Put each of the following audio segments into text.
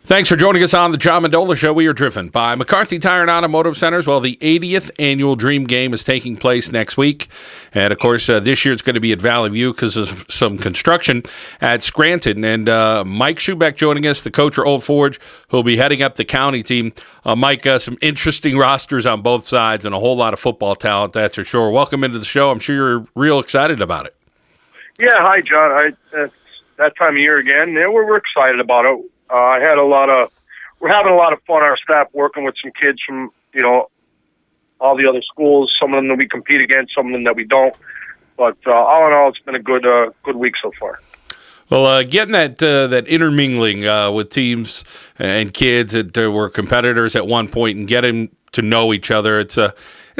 Thanks for joining us on the John Mendola Show. We are driven by McCarthy Tire and Automotive Centers. Well, the 80th annual Dream Game is taking place next week. And, of course, this year it's going to be at Valley View because of some construction at Scranton. And Mike Schuback joining us, the coach for Old Forge, who'll be heading up the county team. Mike, some interesting rosters on both sides and a whole lot of football talent, that's for sure. Welcome into the show. I'm sure you're real excited about it. Yeah, hi, John. It's that time of year again. Yeah, we're excited about it. We're having a lot of fun, our staff, working with some kids from, all the other schools, some of them that we compete against, some of them that we don't. But all in all, it's been a good week so far. Well, getting that intermingling with teams and kids that were competitors at one point and getting to know each other, it's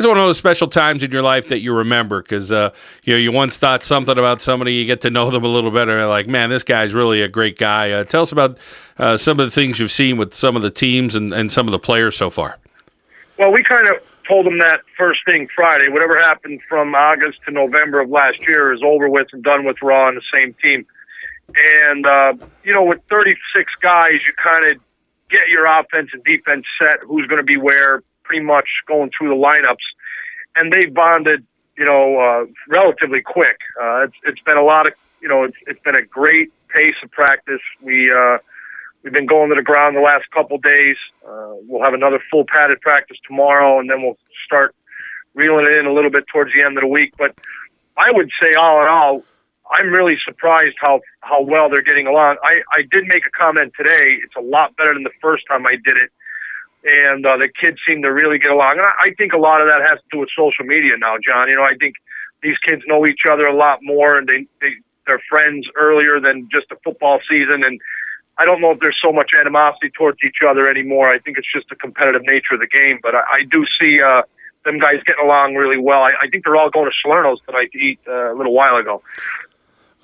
one of those special times in your life that you remember because you once thought something about somebody, you get to know them a little better, and like, man, this guy's really a great guy. Tell us about some of the things you've seen with some of the teams and some of the players so far. Well, we kind of told them that first thing Friday. Whatever happened from August to November of last year is over with and done with. We're all on the same team. And, with 36 guys, you kind of get your offense and defense set, who's going to be where, pretty much going through the lineups. And they bonded, relatively quick. It's been a lot of, it's been a great pace of practice. We've been going to the ground the last couple days. We'll have another full padded practice tomorrow, and then we'll start reeling it in a little bit towards the end of the week. But I would say, all in all, I'm really surprised how well they're getting along. I did make a comment today. It's a lot better than the first time I did it. And the kids seem to really get along. And I think a lot of that has to do with social media now, John. I think these kids know each other a lot more, and they're friends earlier than just a football season. And I don't know if there's so much animosity towards each other anymore. I think it's just the competitive nature of the game. But I do see them guys getting along really well. I think they're all going to Salerno's tonight to eat a little while ago.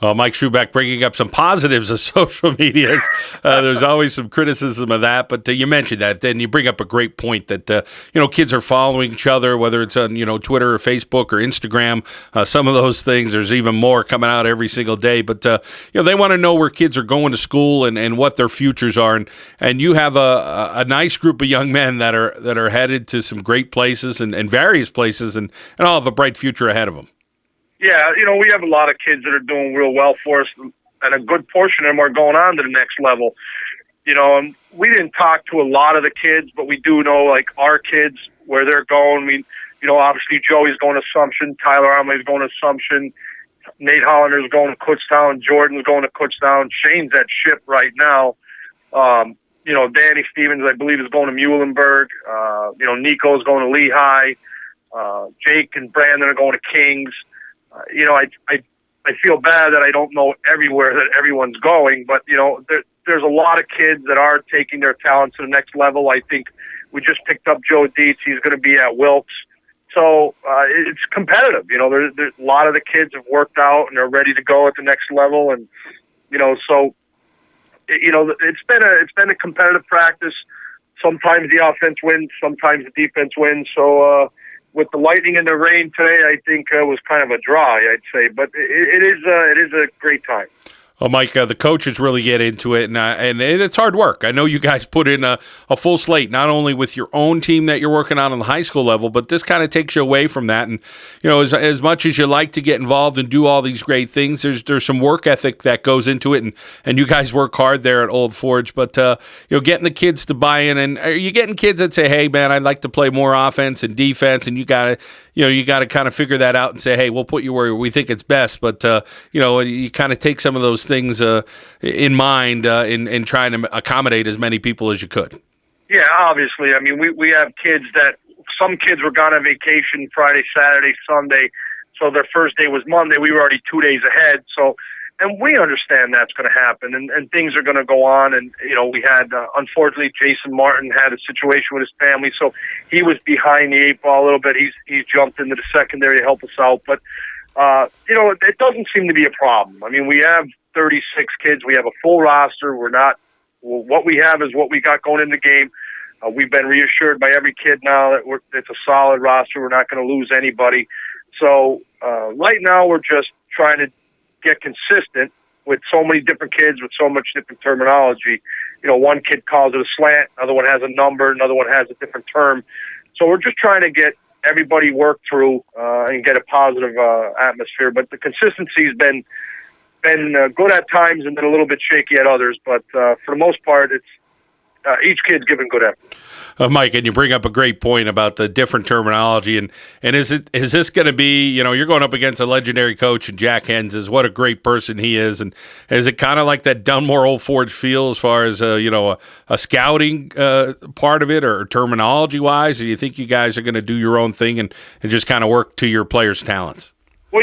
Mike Schuback bringing up some positives of social media. There's always some criticism of that, but you mentioned that. Then you bring up a great point that, kids are following each other, whether it's on, Twitter or Facebook or Instagram. Some of those things, there's even more coming out every single day. But, they want to know where kids are going to school and what their futures are. And you have a nice group of young men that are headed to some great places and various places and all have a bright future ahead of them. Yeah, we have a lot of kids that are doing real well for us, and a good portion of them are going on to the next level. And we didn't talk to a lot of the kids, but we do know, like, our kids, where they're going. Obviously Joey's going to Assumption, Tyler Armley's going to Assumption, Nate Hollander's going to Kutztown, Jordan's going to Kutztown, Shane's at Ship right now. Danny Stevens, I believe, is going to Muhlenberg. Nico's going to Lehigh. Jake and Brandon are going to Kings. I feel bad that I don't know everywhere that everyone's going, but, there's a lot of kids that are taking their talents to the next level. I think we just picked up Joe Dietz. He's going to be at Wilkes. So it's competitive. There's a lot of the kids have worked out and are ready to go at the next level. And, so, it's been a competitive practice. Sometimes the offense wins, sometimes the defense wins. So, with the lightning and the rain today, I think it was kind of a draw, I'd say. But it is a great time. Well, Mike, the coaches really get into it, and it's hard work. I know you guys put in a full slate, not only with your own team that you're working on the high school level, but this kind of takes you away from that. And, as much as you like to get involved and do all these great things, there's some work ethic that goes into it, and you guys work hard there at Old Forge. But, getting the kids to buy in, and are you getting kids that say, hey, man, I'd like to play more offense and defense, and you got to kind of figure that out and say, hey, we'll put you where we think it's best. But, you kind of take some of those things in mind in trying to accommodate as many people as you could. Yeah, obviously. I mean, we have kids that some kids were gone on vacation Friday, Saturday, Sunday. So their first day was Monday. We were already 2 days ahead. So, and we understand that's going to happen and things are going to go on. And, we had, unfortunately, Jason Martin had a situation with his family. So he was behind the eight ball a little bit. He's jumped into the secondary to help us out. But, it doesn't seem to be a problem. I mean, we have 36 kids. We have a full roster. What we have is what we got going in the game. We've been reassured by every kid now that it's a solid roster. We're not going to lose anybody. So right now we're just trying to get consistent with so many different kids with so much different terminology. One kid calls it a slant, another one has a number, another one has a different term. So we're just trying to get everybody worked through and get a positive atmosphere. But the consistency has been good at times and then a little bit shaky at others. But for the most part, it's each kid's giving good effort. Mike, and you bring up a great point about the different terminology, and is this going to be, you're going up against a legendary coach, Jack Henzes, what a great person he is, and is it kind of like that Dunmore Old Forge feel as far as a scouting part of it, or terminology wise? Or do you think you guys are going to do your own thing and just kind of work to your players' talents? Well,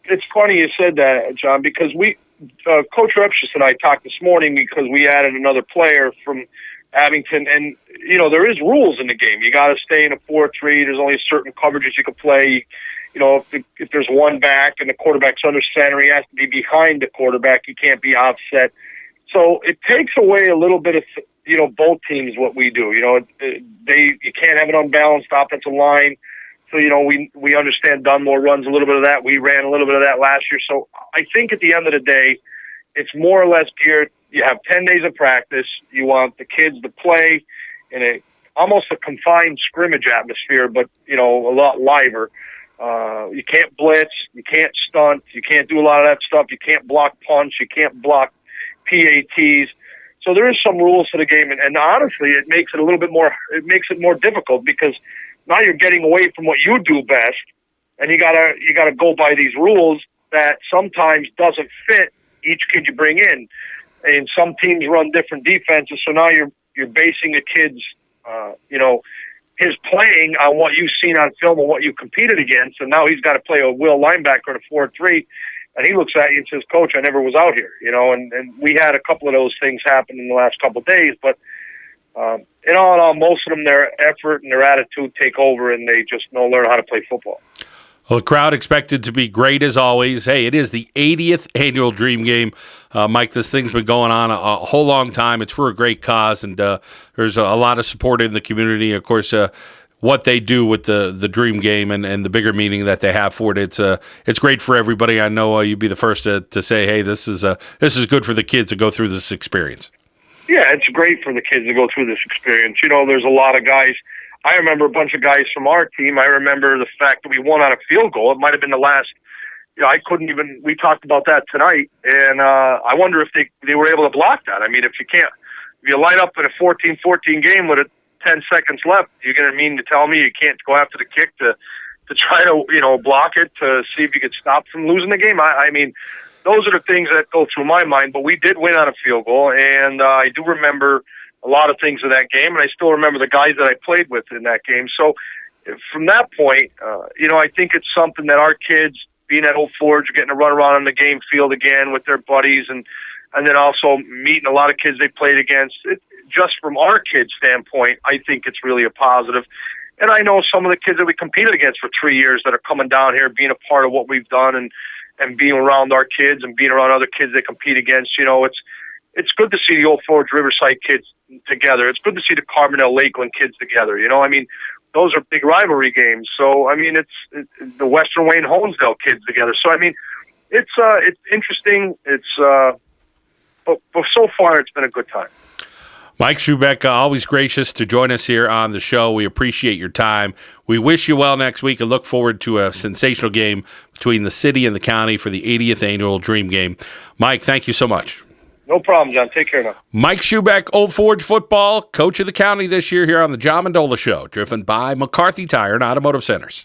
it's funny you said that, John, because Coach Repshis and I talked this morning because we added another player from Abington, and there is rules in the game. You got to stay in a 4-3. There's only certain coverages you can play. If there's one back and the quarterback's under center, he has to be behind the quarterback. He can't be offset. So it takes away a little bit of both teams what we do. You can't have an unbalanced offensive line. So we understand Dunmore runs a little bit of that. We ran a little bit of that last year. So I think at the end of the day, it's more or less geared. You have 10 days of practice. You want the kids to play in almost a confined scrimmage atmosphere, but, a lot liver. You can't blitz. You can't stunt. You can't do a lot of that stuff. You can't block punch. You can't block PATs. So there is some rules to the game. And honestly, it makes it a little bit more, it makes it more difficult because now you're getting away from what you do best. And you gotta go by these rules that sometimes doesn't fit each kid you bring in. And some teams run different defenses, so now you're basing the kid's, his playing on what you've seen on film and what you competed against, and now he's got to play a will linebacker in a 4-3, and he looks at you and says, "Coach, I never was out here," and we had a couple of those things happen in the last couple of days, but in all, most of them, their effort and their attitude take over, and they just learn how to play football. Well, the crowd expected to be great as always. Hey, it is the 80th annual Dream Game. Mike, this thing's been going on a whole long time. It's for a great cause, and there's a lot of support in the community. Of course, what they do with the Dream Game and the bigger meaning that they have for it, it's great for everybody. I know you'd be the first to say, hey, this is good for the kids to go through this experience. Yeah, it's great for the kids to go through this experience. There's a lot of guys. I remember a bunch of guys from our team. I remember the fact that we won on a field goal. It might have been the last. I couldn't even. We talked about that tonight, and I wonder if they were able to block that. I mean, if you line up in a 14-14 game with 10 seconds left, you're going to mean to tell me you can't go after the kick to try to block it to see if you could stop from losing the game. I mean, those are the things that go through my mind. But we did win on a field goal, and I do remember a lot of things in that game, and I still remember the guys that I played with in that game. So from that point, I think it's something that our kids, being at Old Forge, getting to run around on the game field again with their buddies, and then also meeting a lot of kids they played against. Just from our kids' standpoint, I think it's really a positive. And I know some of the kids that we competed against for 3 years that are coming down here, being a part of what we've done, and being around our kids and being around other kids they compete against. It's good to see the Old Forge Riverside kids together. It's good to see the Carbondale Lakeland kids together. Those are big rivalry games. So, it's the Western Wayne Holmesdale kids together. So, it's interesting. But so far it's been a good time. Mike Schuback, always gracious to join us here on the show. We appreciate your time. We wish you well next week and look forward to a sensational game between the city and the county for the 80th annual Dream Game. Mike, thank you so much. No problem, John. Take care now. Mike Schuback, Old Forge football, coach of the county this year here on the John Mendola Show, driven by McCarthy Tire and Automotive Centers.